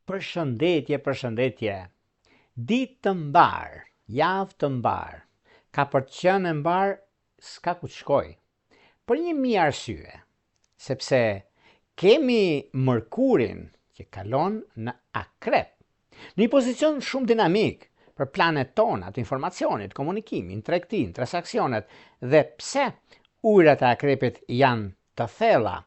Përshëndetje. Ditë të mbarë, javë të mbarë, ka për të qenë e mbarë s'ka ku të shkoj. Për një mirë arsye, sepse kemi Mërkurin që kalon në Akrep, në një pozicion shumë dinamik për planet tona të informacionit, komunikimin, tregtin, transaksionet, dhe pse ujrat e Akrepit janë të thella,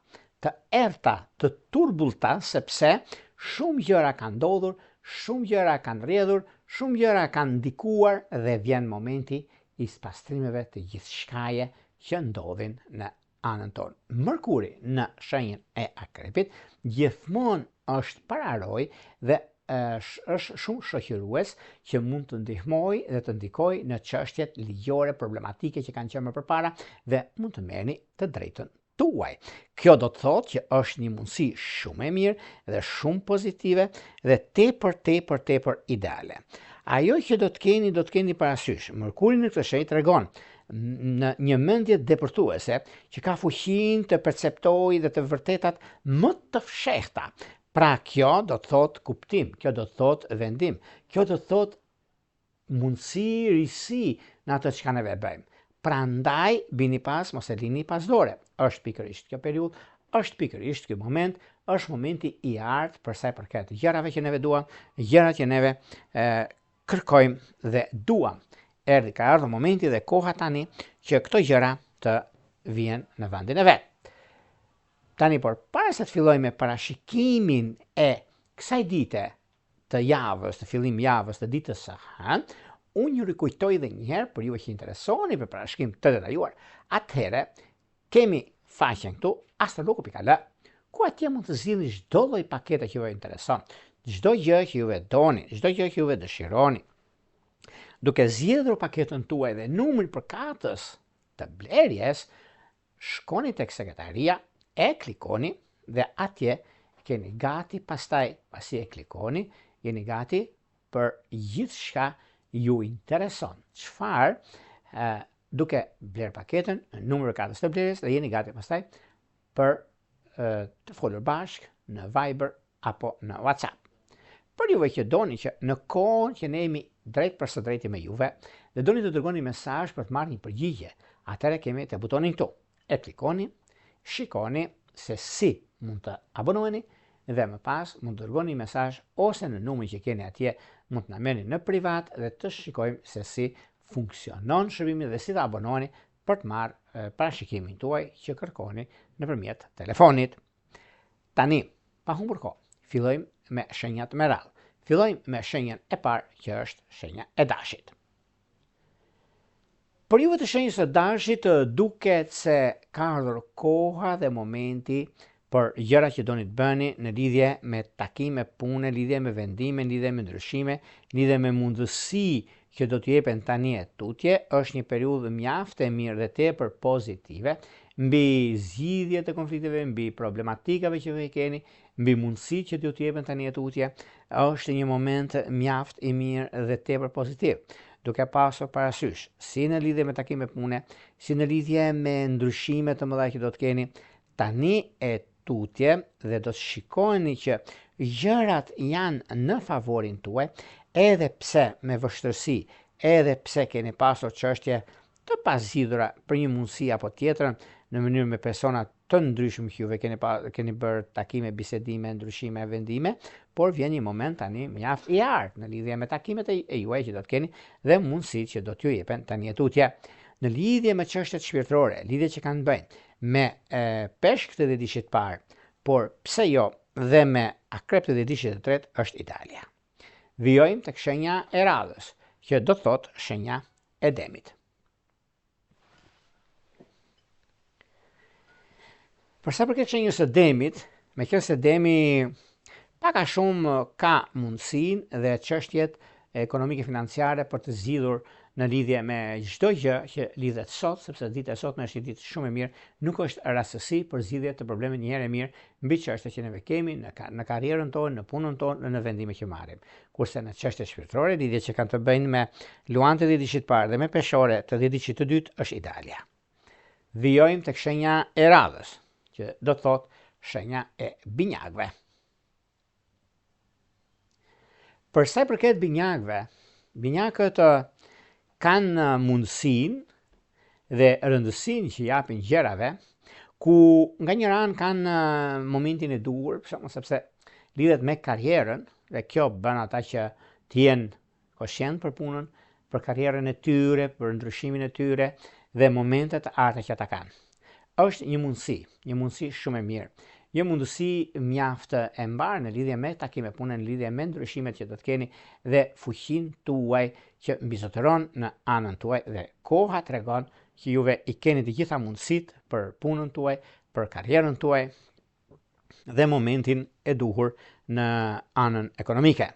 të errta, të turbullta, sepse shumë gjëra kanë ndodhur, shumë gjëra kanë rrjedhur, shumë gjëra kanë ndikuar dhe vjen momenti i spastrimeve të gjithçkaje që ndodhin në anën tonë. Mërkuri në shenjën e Akrepit gjithmonë është pararoj dhe është shumë shoqërues që mund të ndihmojë dhe të ndikojë në çështjet ligjore problematike që kanë qenë më përpara dhe mund të merrni të drejtën tuaj. Kjo do të thotë që është një mundësi shumë e mirë dhe shumë pozitive dhe tepër ideale. Ajo që do të keni parasysh, Mërkuri në këtë shenjë tregon në një mendje depërtuese që ka fuqinë të perceptojë dhe të vërtetat më të fshehta. Pra kjo do të thotë kuptim, kjo do të thotë vendim, kjo do të thotë mundësi, risi në atë çka neve bëjmë. Prandaj bini pas, mos e lini pas dore. Është pikërisht kjo periudhë, është pikërisht ky moment, është momenti i artë për sa i përket gjërave që neve duam, gjërat që neve kërkojmë dhe duam. Ka ardhur momenti dhe koha tani që këto gjëra të vijnë në vendin e vet. Tani por para se të fillojmë me parashikimin e kësaj dite të javës, të fillim javës të ditës së hënë, unë ju rikujtoj dhe njëherë për ju që interesoni për parashikim të detajuar. Atëhere, kemi faqen këtu, astrologo.al, ku atje mund të zgjidhni çdo lloj pakete që ju intereson, çdo gjë që juve doni, çdo gjë që juve dëshironi. Duke zgjedhur paketën tuaj dhe numrin përkatës të blerjes, shkoni tek sekretaria, e klikoni dhe atje keni gati, pastaj pasi e klikoni, jeni gati për gjithçka ju intereson. Çfarë duke bler paketën në numër katës të blerjes dhe jeni gati pastaj për të folur bashkë në Viber apo në WhatsApp. Për juve që doni që në kohën që ne jemi drejt për së drejti me juve dhe doni të dërgoni mesazh për të marrë një përgjigje, atëherë kemi të butonin këtu. E klikoni, shikoni se si mund të abonoheni dhe më pas mund të dërgoni mesazh ose në numrin që keni atje mund të na merrni në privat dhe të shikojmë se si funksionon shërbimi dhe si të abonoheni për të marrë parashikimin tuaj që kërkoni nëpërmjet telefonit. Tani, pa humbur kohë, fillojmë me shenjat me radhë. Fillojmë me shenjën e parë që është shenja e dashit. Për juve të shenjës së dashit duket se ka ardhur koha dhe momenti për gjëra që doni të bëni në lidhje me takime pune, lidhje me vendime, lidhje me ndryshime, lidhje me mundësi që do t'ju jepen tani e tutje. Është një periudhë mjaft e mirë dhe tepër pozitive mbi zgjidhjet e konflikteve, mbi problematikave që ju keni, mbi mundësitë që do t'ju jepen tani e tutje. Është një moment mjaft i mirë dhe tepër pozitiv. Duke pasur parasysh si në lidhje me takime pune, si në lidhje me ndryshime të mëdha që do të keni tani e tutje dhe do të shikojeni që gjërat janë në favorin tuaj, edhe pse me vështirësi, edhe pse keni pasur çështje të pazgjidhura për një mundësi apo tjetrën në mënyrë me persona të ndryshëm që juve keni bërë takime, bisedime, ndryshime, vendime, por vjen një moment tani mjaft i artë në lidhje me takimet e juaja që do të keni dhe mundësitë që do t'ju jepen tani e tutje. Në lidhje me çështjet shpirtërore, lidhje që kanë bëjnë me peshkët e dishit parë, por pse jo dhe me akrepët e dishit të tretë është idealja. Vijojmë tek shenja e radhës, që do të thotë shenja e demit. Për sa përket shenjës së demit, meqenëse se demi pak a shumë ka mundësinë dhe çështjet ekonomike financiare për të zgjidhur në lidhje me çdo gjë që lidhet sot, sepse dita e sotme është një ditë shumë e mirë, nuk është rastësi për zgjidhje të problemeve një herë e mirë mbi çështjet që neve kemi në karrierën tonë, në punën tonë, në vendimet që marrim. Kurse në çështjet shpirtërore, lidhjet që kanë të bëjnë me luanët e dishit parë dhe me peshore të dishit të dytë është idealja. Vijojmë tek shenja e radhës, që do të thotë shenja e binjakëve. Për sa i përket binjakëve, binjakët kanë mundësinë dhe rëndësinë që japin gjërave, ku nga një ranë kanë momentin e duhur, sepse lidhet me karrierën, dhe kjo bën ata që të jenë koshient për punën, për karrierën e tyre, për ndryshimin e tyre dhe momentet e arta që ata kanë. Është një mundësi shumë e mirë. Një mundësi mjaft e mbarë në lidhje me takime pune, në lidhje me ndryshimet që do të keni dhe fuqinë tuaj që mbizotëron në anën tuaj, dhe koha tregon që juve i keni të gjitha mundësitë për punën tuaj, për karrierën tuaj dhe momentin e duhur në anën ekonomike.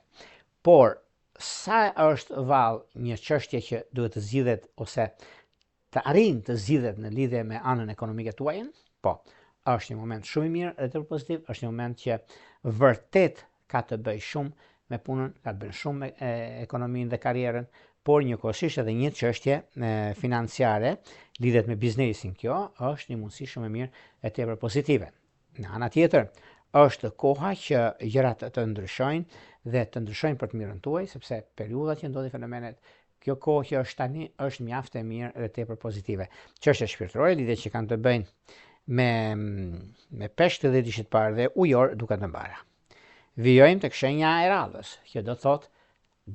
Por sa është vallë një çështje që duhet të zgjidhet ose të arrijnë të zgjidhet në lidhje me anën ekonomike tuaj? Po, është një moment shumë i mirë dhe të pozitiv, është një moment që vërtet ka të bëjë shumë me punën, ka të bëjë shumë me ekonominë dhe karrierën, por njëkohësisht edhe një çështje financiare lidhet me biznesin. Kjo është një mundësi shumë e mirë e tepër pozitive. Në ana tjetër, është koha që gjërat të ndryshojnë dhe të ndryshojnë për të mirën tuaj, sepse periudhat që ndodhin fenomenet, kjo kohë që është tani është mjaft e mirë dhe tepër pozitive. Çështje shpirtërore, lidhje që kanë të bëjnë me peshk të dhjetëshit parë dhe ujor duken të mbara. Vijojmë tek shenja e radhës, që do thotë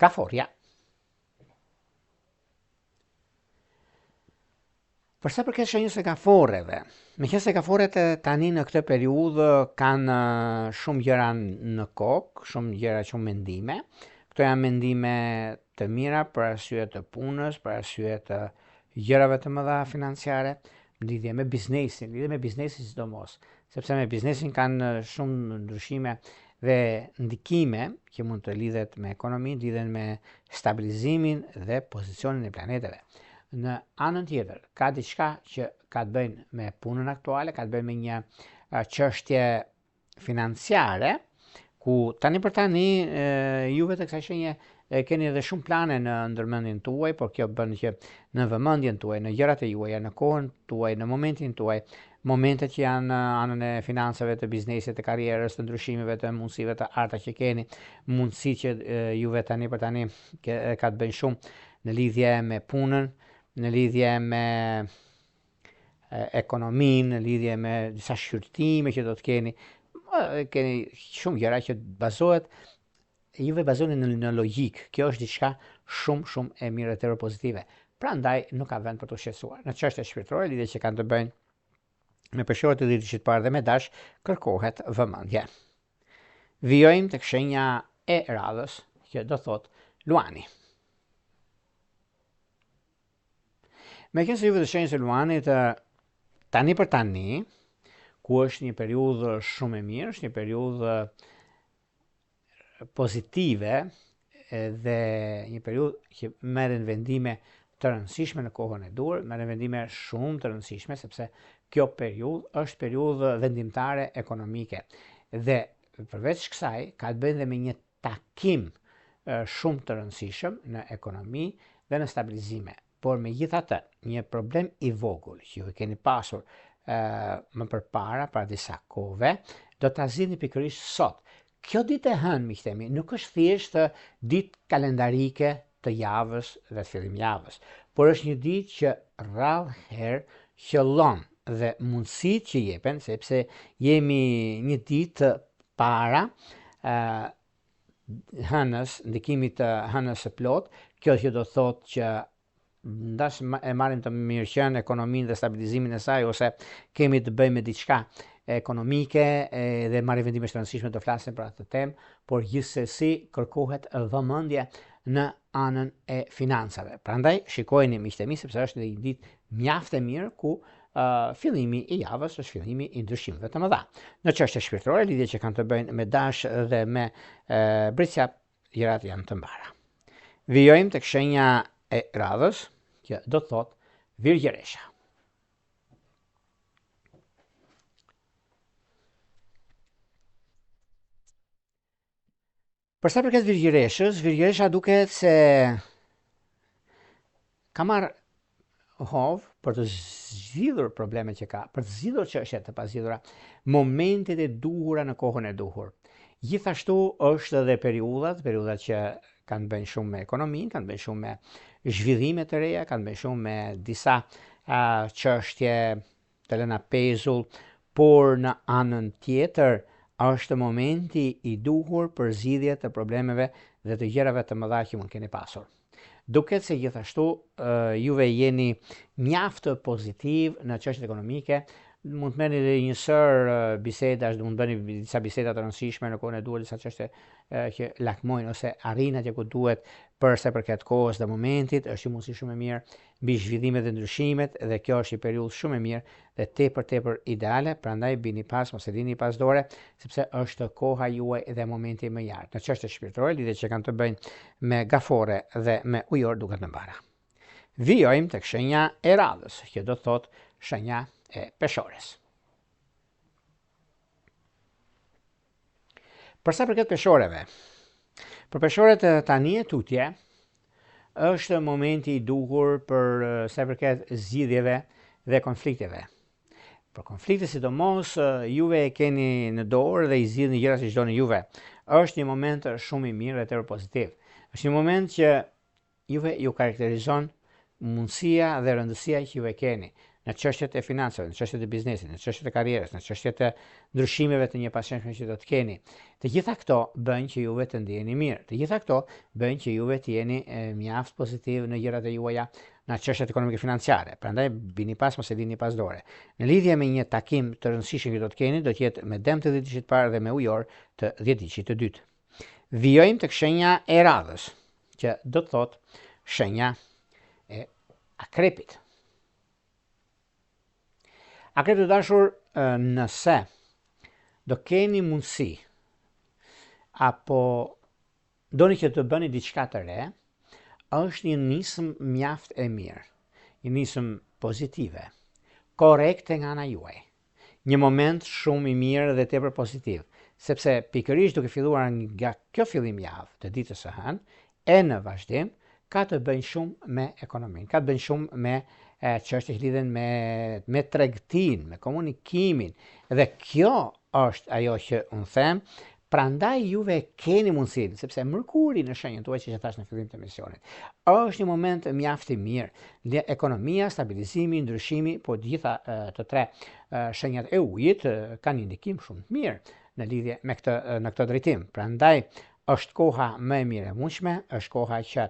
gaforja. Për sa përket shenjës së gaforreve, meqense gaforret tani në këtë periudhë kanë shumë gjëra në kokë, shumë gjëra, shumë mendime. Këto janë mendime të mira për arsye të punës, për arsye të gjërave të mëdha financiare, lidhje me biznesin sidomos, sepse me biznesin kanë shumë ndryshime dhe ndikime që mund të lidhet me ekonominë, lidhen me stabilizimin dhe pozicionin e planeteve. Në anën tjetër, ka diçka që ka të bëjnë me punën aktuale, ka të bëjnë me një çështje financiare, ku tani për tani juve të kësaj shenje keni edhe shumë plane në ndërmendjen tuaj, por kjo bën që në vëmendjen tuaj, në gjërat e juaja, në kohën tuaj, në momentin tuaj, momentet që janë anën e financave, të biznesit, të karrierës, të ndryshimeve, të mundësive të arta që keni, mundësi që juve tani për tani ka të bëjnë shumë në lidhje me punën, në lidhje me ekonominë, në lidhje me disa shqyrtime që do të keni shumë gjëra që juve bazoni në logjik. Kjo është diçka shumë e mirë e tërë pozitive. Prandaj nuk ka vend për të shqetësuar. Në çështje shpirtërore, lidhje që kanë të bëjnë me peshorët e dhjetëshit parë dhe me dash, kërkohet vëmendje. Vijojmë tek shenja e radhës, që do thotë luani. Meqense juve të shenjës e luanit tani për tani, ku është një periudhë shumë e mirë, është një periudhë pozitive dhe një periudhë që merren vendime të rëndësishme në kohën e duhur, merren vendime shumë të rëndësishme, sepse kjo periudhë është periudhë vendimtare ekonomike. Dhe përveç kësaj, ka të bëjë dhe me një takim shumë të rëndësishëm në ekonomi dhe në stabilizime. Por megjithatë, një problem i vogël që ju keni pasur më përpara, para disa kohëve, do ta zgjidhni pikërisht sot. Kjo ditë e hënë, miqtemi, nuk është thjesht ditë kalendarike të javës dhe të fillim javës, por është një ditë që rrallëherë qëllon dhe mundësitë që jepen, sepse jemi një ditë para hënës, ndikimit të hënës së plot. Kjo që do thotë që ndash e marrim të mirëqen ekonominë dhe stabilizimin e saj, ose kemi të bëjmë me diçka ekonomike dhe marrim vendime të rëndësishme të flasim për atë temë, por gjithsesi kërkohet vëmendje në anën e financave. Prandaj shikojeni, miqtë e mi, sepse është një ditë mjaft e mirë ku fillimi i javës është fillimi i ndryshimeve të mëdha. Në çështje shpirtërore, lidhje që kanë të bëjnë me dash dhe me britja, gjërat janë të mbara. Vijojmë tek shenja e radhës, që do të thotë virgjëresha. Për sa përket virgjëreshës, virgjëresha duket se ka marrë hovë për të zgjidhur problemet që ka, për të zgjidhur çështjet të pazgjidhura, momentet e duhura në kohën e duhur. Gjithashtu është edhe periudat që kanë bënë shumë me ekonominë, kanë bënë shumë me zhvillime të reja, kanë bënë shumë me disa çështje të lëna pezull, por në anën tjetër është momenti i duhur për zgjidhje të problemeve dhe të gjërave të mëdha që mund keni pasur. Duket se gjithashtu juve jeni mjaft pozitiv në çështjet ekonomike, mund të merrni edhe njësër bisedash, mund të bëni disa biseda të rëndësishme në kohën e duhur, disa çështje që lakmojnë ose arrin atje ku duhet për sa përket kohës dhe momentit, është një mundësi shumë e mirë mbi zhvillimet dhe ndryshimet, dhe kjo është një periudhë shumë e mirë dhe tepër ideale, prandaj bini pas, mos e lini pas dore, sepse është koha juaj dhe momenti më i lartë. Në çështjet shpirtërore, lidhje që kanë të bëjnë me gafore dhe me ujor duket në mbara. Vijojmë tek shenja e radhës, që do të thotë shenja e peshores. Për sa përket peshoreve, për peshorët tani e tutje, është momenti i duhur për sa përket zgjidhjeve dhe konflikteve. Për konflikte sidomos, juve e keni në dorë dhe i zgjidhni gjërat siç doni juve. Është një moment shumë i mirë dhe tepër pozitiv. Është një moment që juve ju karakterizon mundësia dhe rëndësia që juve keni në çështjet e financave, në çështjet e biznesit, në çështjet e karrierës, në çështjet e ndryshimeve të njëpasqyrshme që do të keni. Të gjitha këto bëjnë që juve të ndjeni mirë. Të gjitha këto bëjnë që juve të jeni mjaft pozitiv në gjërat e juaja në çështjet ekonomike financiare. Prandaj bini pas, mos e lini pas dore. Në lidhje me një takim të rëndësishëm që do të keni, do të jetë me dëm të 10 diçit parë dhe me ujor të 10 diçit të dytë. Vijojmë tek shenja e radhës, që do të thotë shenja e akrepit. Akrepit të dashur, nëse do keni mundësi apo doni që të bëni diçka të re, është një nisëm mjaft e mirë, një nisëm pozitive, korrekte nga ana juaj. Një moment shumë i mirë dhe tepër pozitiv, sepse pikërisht duke filluar nga kjo fillim javë të ditës së hënë e në vazhdim, ka të bëjnë shumë me ekonominë, ka të bëjnë shumë me çështje që lidhen me tregtin, me komunikimin, dhe kjo është ajo që unë them. Prandaj juve keni mundësinë, sepse Mërkuri në shenjën tuaj, që thash në fillim të emisionit, është një moment mjaft i mirë. Ekonomia, stabilizimi, ndryshimi, po gjitha të tre shenjat e ujit kanë një ndikim shumë të mirë në lidhje me këtë drejtim. Prandaj është koha më e mirë e mundshme, është koha që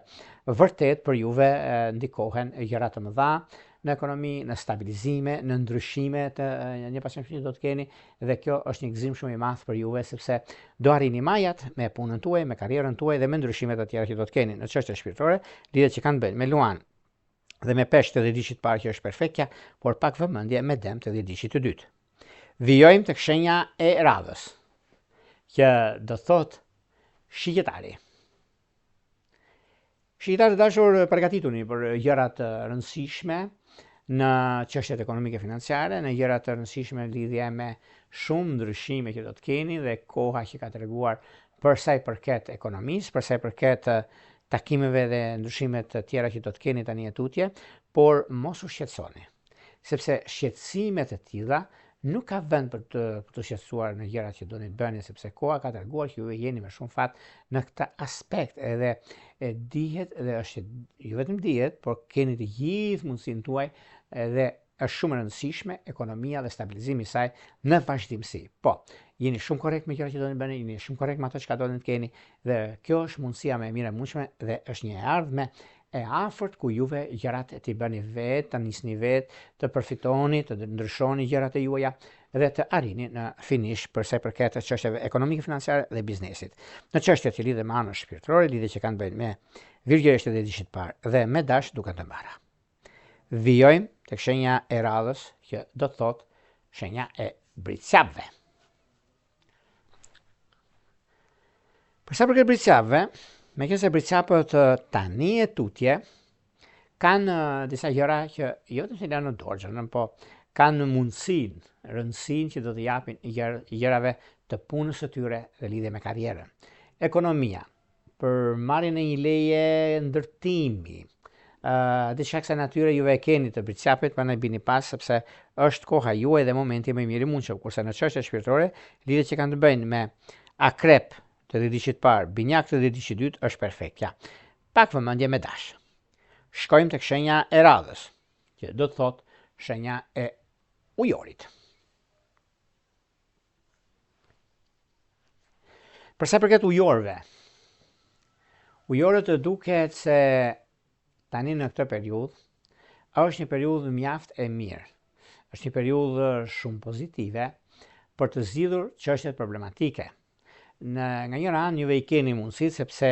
vërtet për juve ndikohen gjëra të mëdha në ekonomi, në stabilizime, në ndryshime të njëpasqyrshme që do të keni, dhe kjo është një gëzim shumë i madh për juve, sepse do arrini majat me punën tuaj, me karrierën tuaj dhe me ndryshimet të tjera që do të keni në çështje shpirtërore, lidhet që kanë bënë me luan dhe me peshk të 10 diçit parë, që është perfektja, por pak vëmendje me dëm të 10 diçit të dytë. Vijojmë tek shenja e radhës, që do thotë shigjetari. Shigjetari dashur, përgatituni për gjëra të rëndësishme në çështjet ekonomike financiare, në gjëra të rëndësishme në lidhje me shumë ndryshime që do të keni dhe koha që ka treguar për sa i përket ekonomisë, për sa i përket takimeve dhe ndryshimet të tjera që do të keni tani e tutje, por mos u shqetësoni, sepse shqetësimet e tilla nuk ka vend për të shqetësuar në gjërat që doni të bëni, sepse koha ka treguar që ju jeni me shumë fat në këtë aspekt, edhe dihet dhe është jo vetëm dihet, por keni të gjithë mundësinë tuaj, edhe është shumë e rëndësishme ekonomia dhe stabilizimi i saj në vazhdimsi. Po, jeni shumë korrekt me gjërat që doni të bëni, jeni shumë korrekt me ato që doni të keni, dhe kjo është mundësia më e mirë e mundshme dhe është një ardhmë e afërt ku juve gjërat t'i bëni vetë, të nisni vetë, të përfitoni, të ndryshoni gjërat e juaja dhe të arrini në finish për sa i përket çështjeve ekonomike, financiare dhe biznesit. Në çështjet që lidhen me anën shpirtërore, lidhje që kanë bënë me virgjëresht e 10 diçit parë dhe me dash duken të mbara. Vijojmë tek shenja e radhës, që do të thotë shenja e bricjapëve. Për sa përket bricjapëve, meqense bricjapët tani e tutje kanë disa gjëra që jo vetëm se janë në dorë, po kanë mundësinë, rëndësinë që do të japin gjërave të punës së tyre dhe lidhje me karrierën. Ekonomia, për marrjen e një leje ndërtimi, diçka kësaj natyre juve e keni të bricjapit, prandaj bini pas, sepse është koha juaj dhe momenti më i mirë i mundshëm, kurse në çështjet shpirtërore, lidhjet që kanë të bëjnë me akrep të dhjetëdhjetit parë, binjak të dhjetëdhjetit dytë është perfektja. Pak vëmendje me dash. Shkojmë tek shenja e radhës, që do të thotë shenja e ujorit. Për sa i përket ujorëve, ujorët duket se tani në këtë periudhë është një periudhë mjaft e mirë. Është një periudhë shumë pozitive për të zgjidhur çështjet problematike. Nga njëra anë juve i keni mundësi sepse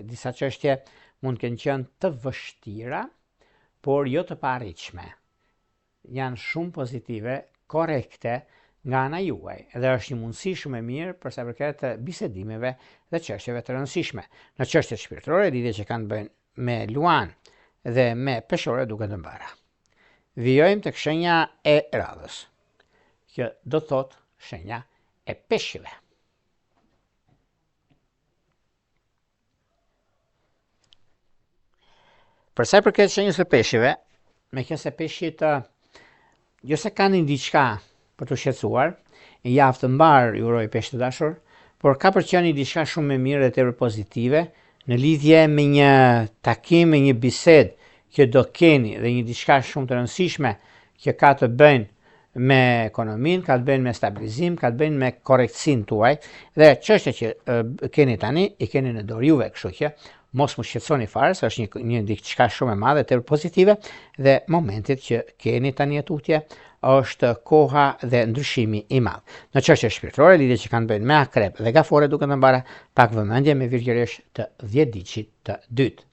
disa çështje mund të kenë qenë të vështira, por jo të paarritshme. Janë shumë pozitive, korrekte nga ana juaj, dhe është një mundësi shumë e mirë për sa i përket bisedimeve dhe çështjeve të rëndësishme. Në çështjet shpirtërore, lidhjet që kanë të bëjnë me luan dhe me peshore duken të mbara. Vijojmë tek shenja e radhës, që do të thotë shenja e peshqive. Për sa i përket shenjës së peshqive, meqenëse se peshqit jo se kanë diçka për të shqetësuar, në javë të mbarë ju uroj peshq të dashur, por ka për të qenë diçka shumë e mirë dhe tepër pozitive në lidhje me një takim, me një bisedë që do keni dhe një diçka shumë të rëndësishme që ka të bëjnë me ekonominë, ka të bëjnë me stabilizim, ka të bëjnë me korrektësinë tuaj, dhe çështja që keni tani i keni në dorë juve, kështu që mos më shqetësoni fare, se është një diçka shumë e madhe, tepër pozitive, dhe momentit që keni tani tutje është koha dhe ndryshimi i madh. Në çështje shpirtërore, lidhje që kanë bëjnë me akrep dhe gafore duke të mbara, pak vëmendje me virgjëresh të dhjetëdiçit të dytë.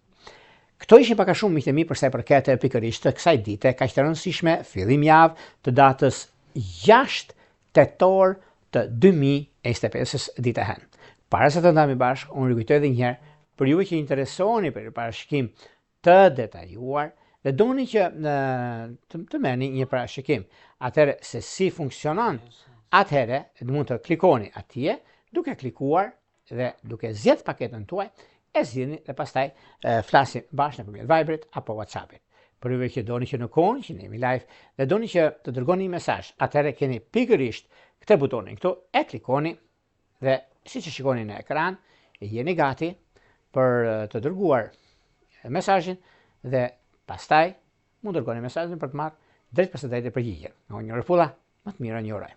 Këto ishin pak a shumë miqtë e mi për sa i përket pikërisht të kësaj dite kaq të rëndësishme, fillim javë të datës 6 tetor të 2025, ditë e hënë. Para se të ndahemi bashkë, unë rikujtoj edhe një herë për juve që interesoni për një parashikim të detajuar dhe doni që të merrni një parashikim. Atëherë se si funksionon, atëherë mund të klikoni atje, duke klikuar dhe duke zgjedhur paketën tuaj, e zgjidhni dhe pastaj flasim bashkë nëpërmjet Viberit apo WhatsAppit. Për juve që doni që në kohën që ne jemi live dhe doni që të dërgoni një mesazh, atëherë keni pikërisht këtë butonin këtu, e klikoni dhe siç e shikoni në ekran, jeni gati për të dërguar mesazhin dhe pastaj mund dërgoni mesazhin për të marrë drejt përgjigje. Nga Unë një rrepulla, më të mirë një uroj.